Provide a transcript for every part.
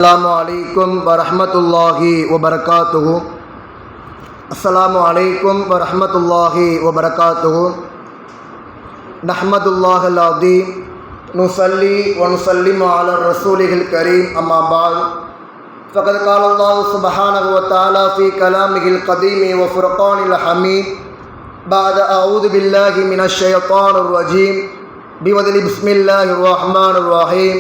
अस्सलामुअलैकुम वरहमतुल्लाहि वबरकातुहु। अस्सलामुअलैकुम वरहमतुल्लाहि वबरकातुहु। नहमदुल्लाहिल अज़ीम नुसल्ली व नुसल्लिमु अला रसूलिहिल करीम अम्मा बाद फ़क़द क़ाल अल्लाहु सुब्हानहु व तआला फ़ी कलामिहिल क़दीम व फ़ुरक़ानिल हमीद बाद अऊज़ु बिल्लाहि मिनश शैतानिर रजीम बिस्मिल्लाहिर रहमानिर रहीम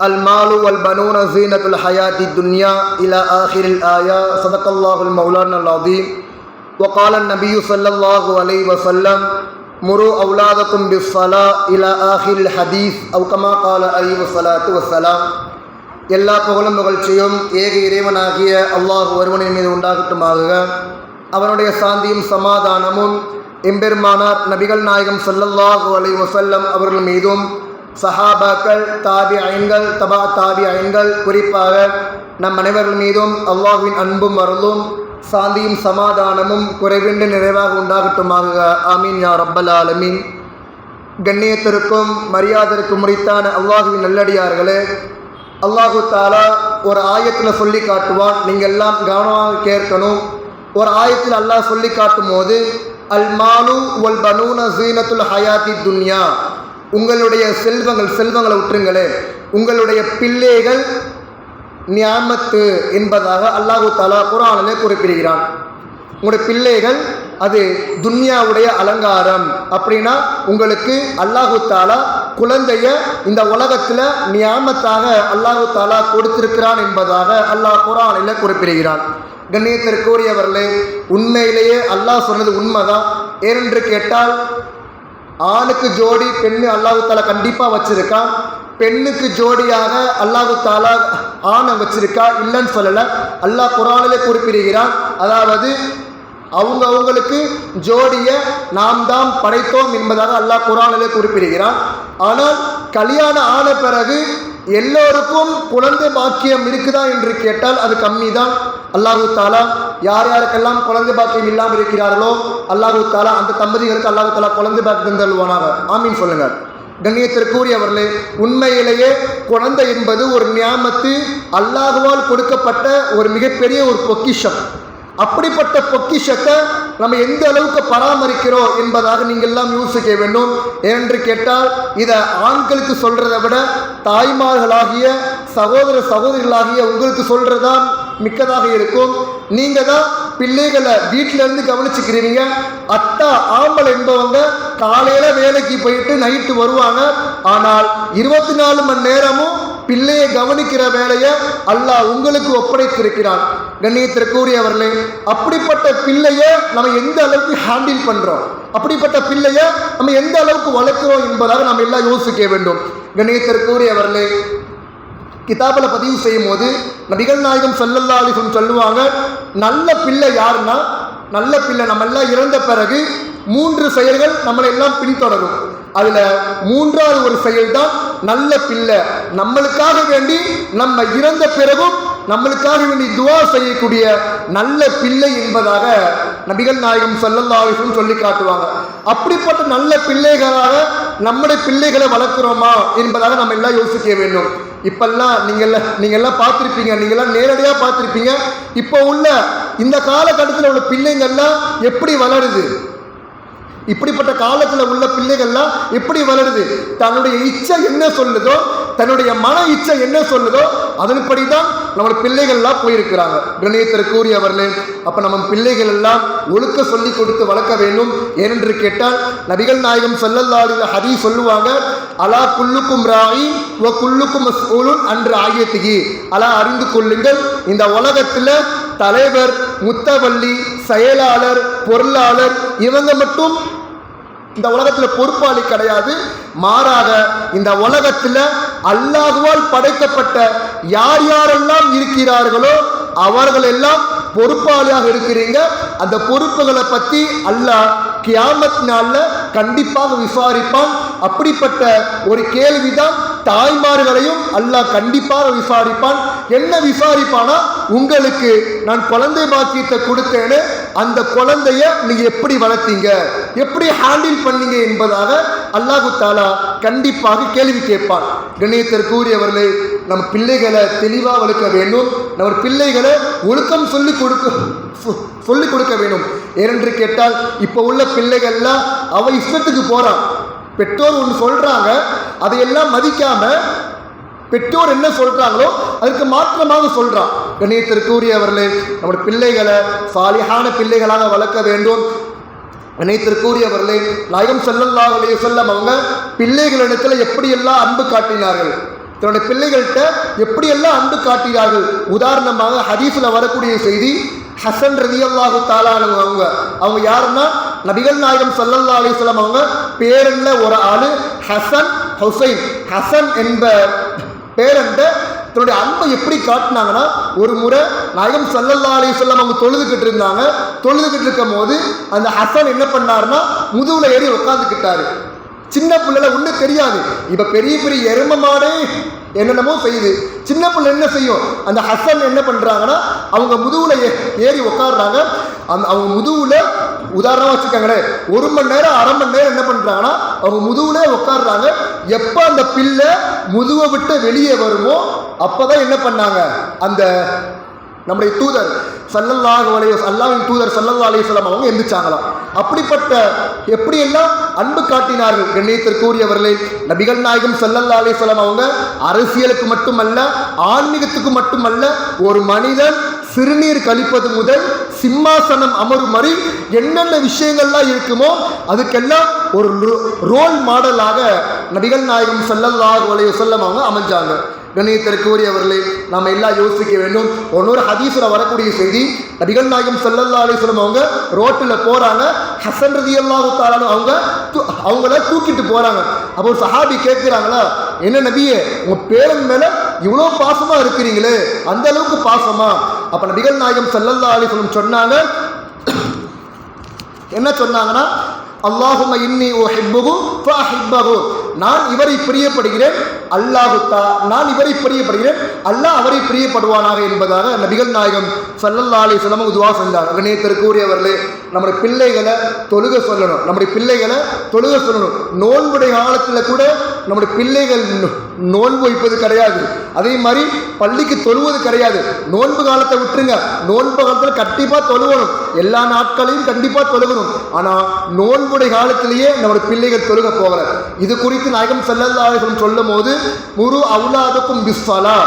अलमालु वल बनून ज़ीनतुल हयाति दुनिया इला आखिरिल आया सदक़ल्लाहुल मौलानाल अज़ीम व क़ाल नबी सल्लल्लाहु अलैहि वसल्लम मुरू औलादकुम बिस्सला इला आखिरिल हदीस औ कमा क़ाल अलैहि वस्सलातु वस्सलाम। எல்லா புகழும் புகழ்ச்சியும் ஏக இறைவனாகிய அல்லாஹ் ஒருவனின் மீது உண்டாகட்டுமாக. அவனுடைய சாந்தியும் சமாதானமும் எம்பெருமானார் நபிகள் நாயகம் ஸல்லல்லாஹு அலைஹி வஸல்லம் அவர்கள் மீதும் சஹாபாக்கள் தாபிஐன்கள் தபா தாபிஐன்கள் குறிப்பாக நம் அனைவர்கள் மீதும் அல்லாஹ்வின் அன்பும் அருளும் சாந்தியும் சமாதானமும் குறைவின்றி நிறைவாக உண்டாகட்டுமாக. ஆமீன் யா ரப்பல் ஆலமீன். கண்ணியத்திற்கும் மரியாதைக்கும் உரித்தான அல்லாஹ்வின் நல்லடியார்களே, அல்லாஹு தாலா ஒரு ஆயத்தில் சொல்லி காட்டுவான், நீங்கள் எல்லாம் கவனமாக கேட்கணும். ஒரு ஆயத்தில் அல்லாஹ் சொல்லி காட்டும் போது அல் மாலு வல் பனூன ஸீனத்துல் ஹயாத்தி துன்யா, உங்களுடைய செல்வங்களை விட்டுருங்களே, உங்களுடைய பிள்ளைகள் நியாமத்து என்பதாக அல்லாஹு தாலா குர்ஆனிலே குறிப்பிடுகிறான். உங்களுடைய பிள்ளைகள் அது துன்யாவுடைய அலங்காரம். அப்படின்னா உங்களுக்கு அல்லாஹு தாலா குழந்தைய இந்த உலகத்தில் நியாமத்தாக அல்லாஹு தாலா கொடுத்திருக்கிறான் என்பதாக அல்லாஹ் குர்ஆனிலே குறிப்பிடுகிறான். கண்ணியத்திற்குரியவர்களே, உண்மையிலேயே அல்லாஹ் சொன்னது உண்மைதான். ஏனென்று கேட்டால் ஆணுக்கு ஜோடி பெண்ணு அல்லாஹு தாலா கண்டிப்பாக வச்சிருக்கான். பெண்ணுக்கு ஜோடியாக அல்லாஹு தாலா ஆணை வச்சிருக்கா, இல்லைன்னு சொல்லலை. அல்லாஹ் குர்ஆனிலே குறிப்பிடுகிறான். அதாவது அவங்களுக்கு ஜோடியை நாம் தான் படைத்தோம் என்பதாக அல்லாஹ் குர்ஆனிலே குறிப்பிடுகிறான். ஆனால் கல்யாணம் ஆன பிறகு எல்லோருக்கும் குழந்தை பாக்கியம் இருக்குதா என்று கேட்டால் அது கம்மி தான். அல்லாஹு தாலா யார் யாருக்கெல்லாம் குழந்தை பாக்கியம் இல்லாமல் இருக்கிறார்களோ அல்லாஹு தாலா அந்த தம்பதிகளுக்கு அல்லாஹு தாலா குழந்தை பாக்கியம் தருவானாக. ஆமீன் சொல்லுங்கள். கண்ணியத்திற்குரியவர்களே, உண்மையிலேயே குழந்தை என்பது ஒரு நியாமத்து, அல்லாஹுவால் கொடுக்கப்பட்ட ஒரு மிகப்பெரிய ஒரு பொக்கிஷம். அப்படிப்பட்ட பொக்கிஷத்தை நம்ம எந்த அளவுக்கு பராமரிக்கிறோம் என்பதாக நீங்கள் எல்லாம் யோசிக்க வேண்டும். ஏனென்று கேட்டால் இதை ஆண்களுக்கு சொல்றதை விட தாய்மார்களாகிய சகோதரிகளாகிய உங்களுக்கு சொல்றதுதான் மிக்கதாக இருக்கும். நீங்க தான் பிள்ளைகளை வீட்டில இருந்து கவனிச்சுக்கிறீங்க. அத்தா ஆம்பளை என்பவங்க காலையில வேலைக்கு போயிட்டு நைட்டு வருவாங்க. ஆனால் 24 மணி நேரமும் பிள்ளையை கவனிக்கிற வேலையை அல்லாஹ் உங்களுக்கு ஒப்படைத்திருக்கிறான். கண்ணியத்திற்குரியவர்களே, அப்படிப்பட்ட பிள்ளையை நம்ம எந்த அளவுக்கு ஹேண்டில் பண்றோம், அப்படிப்பட்ட பிள்ளையை நம்ம எந்த அளவுக்கு வளர்க்கிறோம் என்பதாக நம்ம எல்லாம் யோசிக்க வேண்டும். கண்ணியத்திற்குரியவர்களே, கிதாபில் பதிவு செய்யும் போது நபிகள் நாயகம் ஸல்லல்லாஹு அலைஹி வஸல்லம் சொல்லுவாங்க, நல்ல பிள்ளை யாருன்னா, நல்ல பிள்ளை நம்ம எல்லாம் இறந்த பிறகு 3 செயல்கள் நம்மளை எல்லாம் பின்தொடரும். அதுல 3வது ஒரு செயல் தான் நல்ல பிள்ளை. நம்மளுக்காக வேண்டி நம்ம இறந்த பிறகும் நம்மளுக்காக வேண்டி துவா செய்யக்கூடிய நல்ல பிள்ளை என்பதாக நபிகள் நாயகம் ஸல்லல்லாஹு அலைஹி வஸல்லம் சொல்லி காட்டுவாங்க. அப்படிப்பட்ட நல்ல பிள்ளைகளாக நம்முடைய பிள்ளைகளை வளர்க்கிறோமா என்பதாக நம்ம எல்லாம் யோசிக்க வேண்டும். இப்பெல்லாம் நீங்கள்லாம் பார்த்துருப்பீங்க, நீங்கள்லாம் நேரடியாக பார்த்துருப்பீங்க. இப்போ உள்ள இந்த காலகட்டத்தில் உள்ள பிள்ளைங்கள்லாம் எப்படி வளருது, இப்படிப்பட்ட காலத்தில் உள்ள பிள்ளைகள்லாம் எப்படி வளருது, தன்னுடைய இச்சை என்ன சொல்லுதோ, தன்னுடைய மன இச்சை என்ன சொல்லுதோ அதன்படி தான் நம்மளோட பிள்ளைகள்லாம் போயிருக்கிறாங்க. கண்ணியத்திற்குரியவர்களே, அப்போ நம்ம பிள்ளைகள் எல்லாம் ஒழுக்க சொல்லி கொடுத்து வளர்க்க வேண்டும். ஏனென்று கேட்டால் நபிகள் நாயகம் ஸல்லல்லாஹு அலைஹி வஸல்லம் ஹதீஸ் சொல்லுவாங்க, அலா குல்லுக்கும் ராயி வ குல்லுக்கும் மஸ்ஊலுன் அன் ரஅய்யத்திஹி. அலா அறிந்து கொள்ளுங்கள், இந்த உலகத்தில் தலைவர், முத்தவள்ளி, செயலாளர், பொருளாளர் இவங்க மட்டும் இந்த உலகத்தில் பொறுப்பாளி கிடையாது. மாறாக இந்த உலகத்தில் அல்லாஹ்வால் படைக்கப்பட்ட யார் யாரெல்லாம் இருக்கிறார்களோ அவர்கள் எல்லாம் பொறுப்பாளியாக இருக்கிறீங்க. அந்த பொறுப்புகளை பற்றி அல்லாஹ் கியாமத் நாள்ல கண்டிப்பாக விசாரிப்பான். அப்படிப்பட்ட ஒரு கேள்விதான் தாய்மார்களையும் அல்லாஹ் கண்டிப்பாக விசாரிப்பான். என்ன விசாரிப்பானா, உங்களுக்கு நான் குழந்தை பாக்கியத்தை கொடுத்தேன்னு அந்த குழந்தைய நீங்க எப்படி வளர்த்தீங்க, எப்படி ஹேண்டில் பண்ணீங்க என்பதாக அல்லாஹு தாலா கண்டிப்பாக கேள்வி கேட்பான். கண்ணியத்திற்குரியவர்களே, நம்ம பிள்ளைகளை தெளிவாக வளர்க்க வேண்டும். நம்ம பிள்ளைகளை ஒழுக்கம் சொல்லிக் கொடுக்க வேண்டும். ஏனென்று கேட்டால் இப்போ உள்ள பிள்ளைகள்லாம் அவ இஷ்டத்துக்கு போகிறான். பெற்றோர் ஒன்று சொல்கிறாங்க, அதையெல்லாம் மதிக்காம பெற்றோர் என்ன சொல்கிறாங்களோ அதுக்கு மாற்றமாக சொல்கிறான். கண்ணியத்திற்குரியவர்களே, நம்முடைய பிள்ளைகளை சாலிஹான பிள்ளைகளாக வளர்க்க வேண்டும். கண்ணியத்திற்குரியவர்களே, நாயகம் ஸல்லல்லாஹு அலைஹி வஸல்லம் அவங்க பிள்ளைகளிடத்தில் எப்படியெல்லாம் அன்பு காட்டினார்கள், தன்னுடைய பிள்ளைகள்கிட்ட எப்படியெல்லாம் அன்பு காட்டினார்கள். உதாரணமாக ஹதீஸில் வரக்கூடிய செய்தி, ஹசன் ரலியல்லாஹு தஆலா அவங்க யாருன்னா நபிகள் நாயகம் ஸல்லல்லாஹு அலைஹி வஸல்லம் அவங்க பேரன்ல ஒரு ஆளு ஹசன் ஹுசைன். ஹசன் என்ப பேரன்ட தன்னுடைய அன்பை எப்படி காட்டினாங்கன்னா, ஒரு முறை நாயகம் ஸல்லல்லாஹு அலைஹி வஸல்லம் அவங்க தொழுதுகிட்டு இருந்தாங்க. தொழுதுகிட்டு இருக்கும் போது அந்த ஹசன் என்ன பண்ணாருன்னா முதுகுல ஏறி உட்காந்துக்கிட்டாரு. சின்ன பிள்ளைல ஒன்றும் தெரியாது. இப்போ பெரிய பெரிய எரும மாடே என்னென்னமோ செய்யுது. சின்ன பிள்ளை என்ன செய்யும்? அந்த ஹசன் என்ன பண்ணுறாங்கன்னா அவங்க முதுகுல ஏறி உட்காடுறாங்க. அவங்க முதுகுல உதாரணமாக வச்சுக்கோங்களேன், 1 மணி நேரம் 1/2 மணி நேரம் என்ன பண்ணுறாங்கன்னா அவங்க முதுகுல உட்காடுறாங்க. எப்போ அந்த பிள்ளை முதுவை விட்டு வெளியே வருமோ அப்போதான் என்ன பண்ணாங்க, அந்த நம்முடைய தூதர் ஸல்லல்லாஹு அலைஹி வஸல்லம், அல்லாஹ்வின் தூதர் ஸல்லல்லாஹு அலைஹி வஸல்லம் அவங்க எந்திரிச்சாங்களாம். அப்படிப்பட்ட எப்படியெல்லாம் அன்பு காட்டினார்கள். கண்ணியத்திற்குரியவர்களே, நபிகள் நாயகம் ஸல்லல்லாஹு அலைஹி வஸல்லம் அவங்க அரசியலுக்கு மட்டுமல்ல, ஆன்மீகத்துக்கு மட்டுமல்ல, ஒரு மனிதன் சிறுநீர் கழிப்பது முதல் சிம்மாசனம் அமரும் வரை என்னென்ன விஷயங்கள்லாம் இருக்குமோ அதுக்கெல்லாம் ஒரு ரோல் மாடலாக நபிகள் நாயகம் ஸல்லல்லாஹு அலைஹி வஸல்லம் அவங்க அமைஞ்சாங்க. கண்ணியத்திற்குரியவர்களே, நாம் எல்லாம் யோசிக்க வேண்டும். ஒன்னொரு ஹதீஸில் வரக்கூடிய செய்தி, நபிகள் நாயகம் ஸல்லல்லாஹு அலைஹி வஸல்லம் அவங்க ரோட்டில் போகிறாங்க. ஹசன் ரலியல்லாஹு தஆலா அவங்கள தூக்கிட்டு போகிறாங்க. அப்போ ஒரு சஹாபி கேட்குறாங்களா, என்ன நபியே உங்கள் பேரன் மேலே இவ்வளோ பாசமாக இருக்கிறீங்களே, அந்த அளவுக்கு பாசமா? அப்போ நபிகள் நாயகம் ஸல்லல்லாஹு அலைஹி வஸல்லம் சொன்னாங்க, என்ன சொன்னாங்கன்னா, அல்லாஹும்ம இன்னி உஹிப்புஹு ஃபஅஹிப்பஹு, நான் இவரை பிரியப்படுகிறேன், நான் இவரை பிரியப்படுகிறேன், அல்லாஹ் அவரை பிரியப்படுவானாக என்பதாக நபிகள் நாயகம் ஸல்லல்லாஹு அலைஹி வஸல்லம் துஆ செஞ்சார். கண்ணியத்திற்குரியவர்களே, நம்முடைய பிள்ளைகளை தொழுக சொல்லணும். நம்முடைய பிள்ளைகளை தொழுக சொல்லணும். நோன்புடைய காலத்தில் கூட நம்முடைய பிள்ளைகள் நோன்பு வைப்பது கிடையாது. அதே மாதிரி பள்ளிக்கு தொழுவது கிடையாது. நோன்பு காலத்தை விட்டுருங்க, நோன்பு காலத்தில் கண்டிப்பாக தொழுவணும். எல்லா நாட்களையும் கண்டிப்பாக தொழுகணும். ஆனால் நோன்புடைய காலத்திலேயே நம்முடைய பிள்ளைகள் தொழுக போகல. இது குறித்து நாயகம் ஸல்லல்லாஹு அலைஹி வஸல்லம் சொல்லும் போது, முரு அவுலாதுக்கும் பிஸ்ஸலா,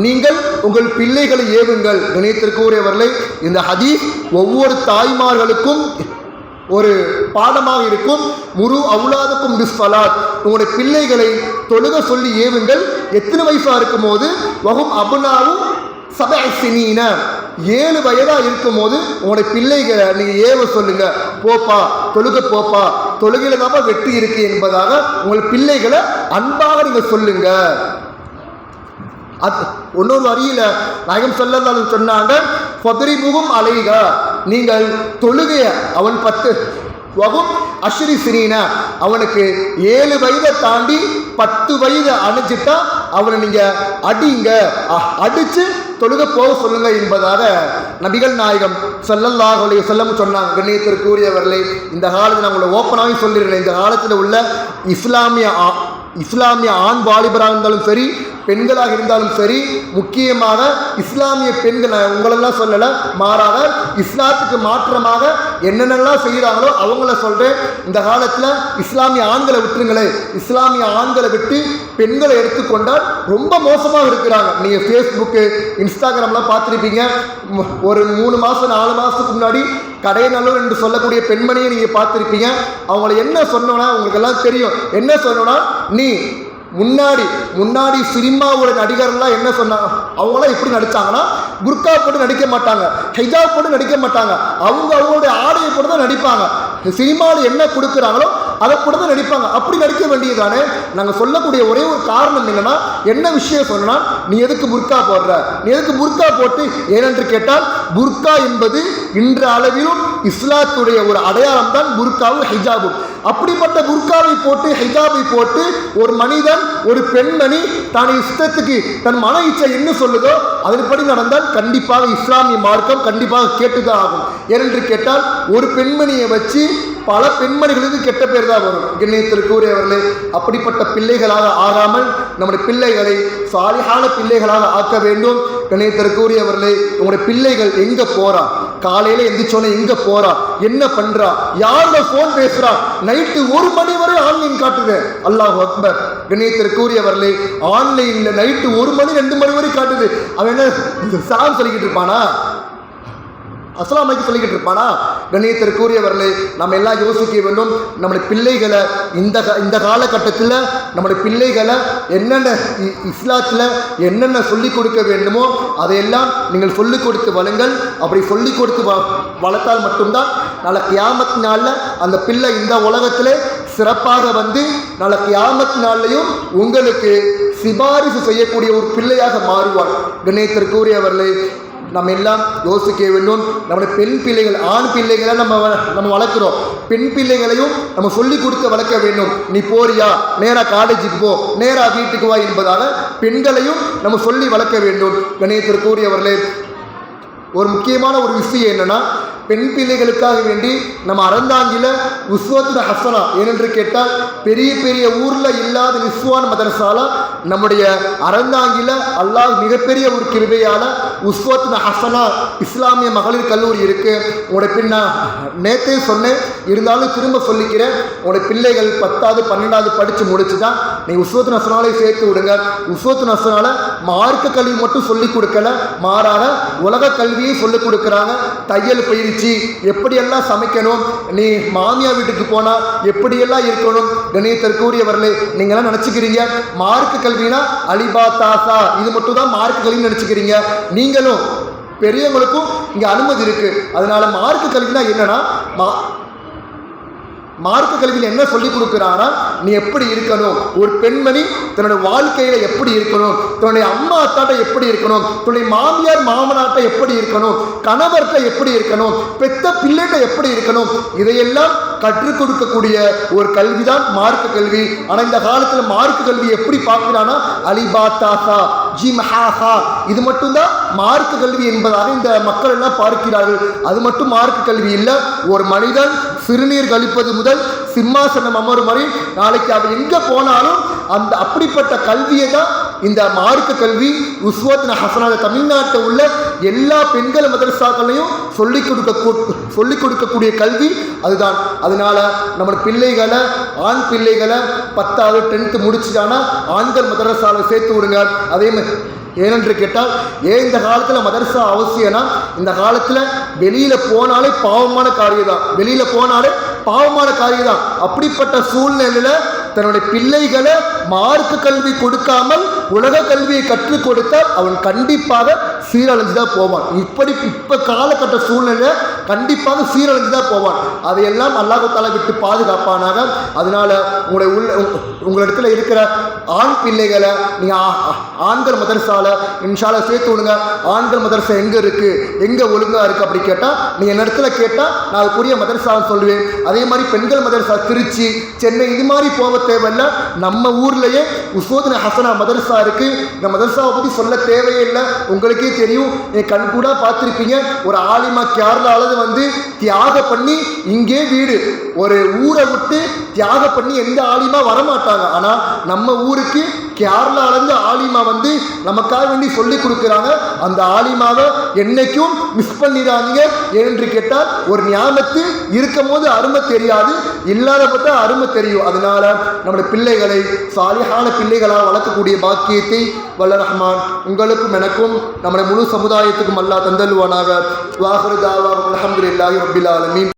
நீங்கள் உங்கள் பிள்ளைகளை ஏவுங்கள். கண்ணியத்திற்குரியவர்களே, இந்த ஹதீஸ் ஒவ்வொரு தாய்மார்களுக்கும் ஒரு பாடமாக இருக்கும். முரு அவுலாதுக்கும் பிஸ்ஸலாத், உங்களுடைய பிள்ளைகளை தொழுக சொல்லி ஏவுங்கள். எத்தனை வயசா இருக்கும் போது? வஹும் அபுனாவு சபஅ சினீன, 7 வயதாக இருக்கும் போது உங்களுடைய பிள்ளைகளை நீங்கள் ஏவ சொல்லுங்க. போப்பா தொழுக, போப்பா தொழுகையில தான் வெற்றி இருக்கு என்பதாக உங்கள் பிள்ளைகளை அன்பாக நீங்கள் சொல்லுங்க. அது இன்னொரு வரியில நாயகம் ஸல்லல்லாஹு அலைஹி வஸல்லம் சொன்னாங்க, ஃபத்ரிபுஹும் அலைஹா, நீங்கள் தொழுகைய அவன் 10 வகும் அஷ்ரி சினீன, அவனுக்கு 7 வயதை தாண்டி 10 வயதை அணைச்சிட்டா அவனை நீங்க அடிங்க, அடிச்சு தொழுக போக சொல்லுங்க என்பதாக நபிகள் நாயகம் ஸல்லல்லாஹு அலைஹி வஸல்லம் சொன்னாங்க. கண்ணியத்திற்குரியவர்களே, இந்த காலத்தில் நான் உங்களை ஓப்பனாகவே சொல்லிடுறேன், இந்த காலத்தில் உள்ள இஸ்லாமிய ஆண் வாலிபராக இருந்தாலும் சரி, பெண்களாக இருந்தாலும் சரி, முக்கியமாக இஸ்லாமிய பெண்கள், உங்களெல்லாம் சொல்லலை, மாறாக இஸ்லாத்துக்கு மாற்றமாக என்னென்னலாம் செய்கிறாங்களோ அவங்கள சொல்கிறேன். இந்த காலத்தில் இஸ்லாமிய ஆண்களை விட்டுருங்களே, இஸ்லாமிய ஆண்களை விட்டு பெண்களை எடுத்துக்கொண்டால் ரொம்ப மோசமாக இருக்கிறாங்க. நீங்கள் ஃபேஸ்புக்கு, இன்ஸ்டாகிராம்லாம் பார்த்துருப்பீங்க. ஒரு 3 மாதம் 4 மாதத்துக்கு முன்னாடி கடைநல்லூர் என்று சொல்லக்கூடிய பெண்மணியை நீங்கள் பார்த்துருப்பீங்க. அவங்கள என்ன சொன்னோன்னா உங்களுக்கு எல்லாம் தெரியும். என்ன சொன்னோன்னா, நீ முன்னாடி சினிமாவோட நடிகர்லாம் என்ன சொன்னாங்க, அவங்களாம் எப்படி நடித்தாங்கன்னா புர்கா போட்டு நடிக்க மாட்டாங்க, ஹிஜாப் போட்டு நடிக்க மாட்டாங்க, அவங்களுடைய ஆடையை போட்டு தான் நடிப்பாங்க. சினிமாவில் என்ன கொடுக்குறாங்களோ அதை கூட தான் நடிப்பாங்க. அப்படி நடிக்க வேண்டியதானே. நாங்கள் சொல்லக்கூடிய ஒரே ஒரு காரணம் என்னன்னா, என்ன விஷயம் சொன்னா, நீ எதுக்கு புர்கா போடுற, நீ எதுக்கு புர்கா போட்டு, ஏனென்று கேட்டால் புர்கா என்பது இன்று அளவிலும் இஸ்லாத்துடைய ஒரு அடையாளம் தான் புர்காவும் ஹிஜாபும். அப்படிப்பட்ட புர்காவை போட்டு ஹிஜாபை போட்டு ஒரு மனிதன் ஒரு பெண்மணி தான் இஷ்டத்துக்கு தன் மன இச்சை என்ன சொல்லுதோ அதன்படி நடந்தால் கண்டிப்பாக இஸ்லாமிய மார்க்கம் கண்டிப்பாக கேட்டுதான் ஆகும். ஏனென்று கேட்டால் ஒரு பெண்மணியை வச்சு பல பெண்மணிகளுக்கு கெட்ட பேர் தான் வரும். கண்ணியத்திற்குரியவர்களே, அப்படிப்பட்ட பிள்ளைகளாக ஆகாமல் நம்முடைய பிள்ளைகளை சாலிஹான பிள்ளைகளாக ஆக்க வேண்டும். கண்ணியத்திற்குரியவர்களே, உங்களுடைய பிள்ளைகள் எங்க போறா, காலையில எந்திரிச்சோன்னே எங்க போறா, என்ன பண்றா, யாரோட போன் பேசுறா, நைட்டு 1 மணி வரை ஆன்லைன் காட்டுது. அல்லாஹ் அக்பர். கண்ணியத்திற்குரியவர்களே, ஆன்லைன்ல நைட்டு 1 மணி 2 மணி வரை காட்டுது. அவன் என்ன சாம் சொல்லிக்கிட்டு இருப்பானா, அஸ்ஸலாமைக்கு சொல்லிக்கிட்டு இருப்பானா? கண்ணியத்திற்குரியவர்களே, நம்ம எல்லாம் யோசிக்க வேண்டும். நம்முடைய பிள்ளைகளை இந்த காலகட்டத்தில் நம்முடைய பிள்ளைகளை என்னென்ன இஸ்லாத்தில் என்னென்ன சொல்லிக் கொடுக்க வேண்டுமோ அதையெல்லாம் நீங்கள் சொல்லிக் கொடுத்து வளங்கள். அப்படி சொல்லிக் கொடுத்து வளர்த்தால் மட்டும்தான் நாளை கியாமத் நாளில் அந்த பிள்ளை இந்த உலகத்திலே சிறப்பாக வந்து நாளை கியாமத் நாள்லையும் உங்களுக்கு சிபாரிசு செய்யக்கூடிய ஒரு பிள்ளையாக மாறுவார். கண்ணியத்திற்குரியவர்களே, நம்ம எல்லாம் யோசிக்க வேண்டும். நம்முடைய பெண் பிள்ளைகள், ஆண் பிள்ளைகளை நம்ம வளர்க்குறோம், பெண் பிள்ளைகளையும் நம்ம சொல்லிக் கொடுத்து வளர்க்க வேண்டும். நீ போறியா, நேராக காலேஜுக்கு போ, நேராக வீட்டுக்கு வா என்பதாக பெண்களையும் நம்ம சொல்லி வளர்க்க வேண்டும். கண்ணியத்திற்குரியவர்களே, ஒரு முக்கியமான ஒரு விஷயம் என்னன்னா, பெண் பிள்ளைகளுக்காக வேண்டி நம்ம அறந்தாங்கில உஸ்வத்துல் ஹசனா ஏனென்று கேட்டால் பெரிய பெரிய ஊரில் இல்லாத நிஸ்வான் மதரசால நம்முடைய அறந்தாங்கில அல்லாஹ் மிகப்பெரிய ஒரு கிருபையால் உஸ்வத்துல் ஹசனா இஸ்லாமிய மகளிர் கல்லூரி இருக்கு. உங்களுடைய பின்ன நேற்றே சொன்னேன், இருந்தாலும் திரும்ப சொல்லிக்கிறேன். உங்களுடைய பிள்ளைகள் 10வது 12வது படித்து முடிச்சு தான் நீங்கள் உஸ்வத்துல் ஹசனாலே சேர்த்து விடுங்க. உஸ்வத்துல் ஹசனால மார்க்க கல்வி மட்டும் சொல்லிக் கொடுக்கல, மாறாக உலக கல்வியை சொல்லிக் கொடுக்குறாங்க. தையல் பயிற்சி, எப்படியெல்லாம் சமைக்கணும், நீ மாமியா வீட்டுக்கு போனா எப்படியெல்லாம் இருக்கணும். கண்ணியத்திற்குரியவர்களே, நீங்களாம் நினைச்சுக்கிறீங்க மார்க்க கல்வினா அலிபா தாசா இது மட்டும் தான் மார்க்க கல்வின்னு நினைச்சுக்கிறீங்க. நீங்களும் பெரியவங்களுக்கும் இங்க அனுமதி இருக்கு. அதனால மார்க்க கல்வினா என்னன்னா, மார்க்க கல்வியில் என்ன சொல்லிக் கொடுக்குறானா, நீ எப்படி இருக்கணும், ஒரு பெண்மணி தன்னுடைய வாழ்க்கையில எப்படி இருக்கணும், தன்னுடைய அம்மா அத்தாட்ட எப்படி இருக்கணும், தன்னுடைய மாமியார் மாமனாட்ட எப்படி இருக்கணும், கணவர்கிட்ட எப்படி இருக்கணும், பெத்த பிள்ளைகிட்ட எப்படி இருக்கணும், இதையெல்லாம் கற்றுக் கொடுக்கக்கூடிய ஒரு கல்வி தான் மார்க்க கல்வி. ஆனால் இந்த காலத்தில் மார்க்க கல்வி எப்படி பார்க்கிறானா, அலிபா தாசா ஜிம்ஹாஹா இது மட்டும்தான் மார்க்க கல்வி என்பதாக இந்த மக்கள் எல்லாம் பார்க்கிறார்கள். அது மட்டும் மார்க்க கல்வி இல்லை. ஒரு மனிதன் சிறுநீர் கழிப்பது முதல் சிம்மாசனம் அமரும் வரை நாளைக்கு அவன் எங்க போனாலும் அந்த அப்படிப்பட்ட கல்வியை தான் இந்த மார்க்க கல்வி உஸ்வத்துல் ஹசனா தமிழ்நாட்டில் உள்ள எல்லா பெண்கள் மதரசாக்களையும் சொல்லிக் கொடுக்கக்கூடிய கல்வி அதுதான். அதனால நம்ம பிள்ளைகளை, ஆண் பிள்ளைகளை 10வது 10th முடிச்சுட்டானா ஆண்கள் மதரசால சேர்த்து விடுங்க. அதே மாதிரி ஏனென்று கேட்டால், இந்த காலத்தில் மதரசா அவசியம்னா, இந்த காலத்தில் வெளியில் போனாலே பாவமான காரியம் தான், வெளியில் போனாலே பாவமான காரியம் தான். அப்படிப்பட்ட சூழ்நிலையில் தன்னுடைய பிள்ளைகளை மார்க்க கல்வி கொடுக்காமல் உலக கல்வியை கற்றுக் கொடுத்தால் அவன் கண்டிப்பாக சீரழிஞ்சுதான் போவான். இப்போ காலகட்ட சூழ்நிலை கண்டிப்பாக சீரழிஞ்சுதான் போவான். அதையெல்லாம் அல்லாஹ் தஆலா விட்டு பாதுகாப்பானாக. அதனால உங்களிடத்தில் இருக்கிற ஆண் பிள்ளைகளை நீங்கள் ஆண்கள் மதரசால இன்ஷால்லா சேர்த்து விடுங்க. ஆண்கள் மதரசா எங்கே இருக்குது, எங்கே ஒழுங்காக இருக்குது அப்படி கேட்டால் நீங்கள் என்ன இடத்துல கேட்டால் நான் அதுக்குரிய மதரசான்னு சொல்லுவேன். அதே மாதிரி பெண்கள் மதரசா திருச்சி, சென்னை இது மாதிரி போக தேவையில்லை. நம்ம ஊர்லேயே உஸ்வத்துல் ஹசனா மதரசா இருக்குது. இந்த மதரசாவை பற்றி சொல்ல தேவையே இல்லை, உங்களுக்கே தெரியும். என் கண் கூட பார்த்துருப்பீங்க. ஒரு ஆலிமா கேரளாவில் வந்து தியாகம் பண்ணி இங்கே வீடு, ஒரு ஊரை விட்டு தியாகம் பண்ணி எந்த ஆலிமா வரமாட்டாங்க. ஆனால் நம்ம ஊருக்கு கேரளாவிலேருந்து ஆலிமா வந்து நமக்காக வேண்டி சொல்லி கொடுக்குறாங்க. அந்த ஆலிமாவை என்னைக்கும் மிஸ் பண்ணிடாதீங்க. ஏனென்று கேட்டால், ஒரு ஞாபகத்து இருக்கும் போது அருமை தெரியாது, இல்லாத பார்த்தா அருமை தெரியும். அதனால நம்முடைய பிள்ளைகளை சாலிஹான பிள்ளைகளாக வளர்க்கக்கூடிய பாக்கியத்தை வல்ல ரஹ்மான் உங்களுக்கும் எனக்கும் நம்முடைய முழு சமுதாயத்துக்கும் அல்லாஹ் தந்தல்வானாக. வாஹிரு தாவா அல்ஹம்துலில்லாஹி ரப்பில் ஆலமீன்.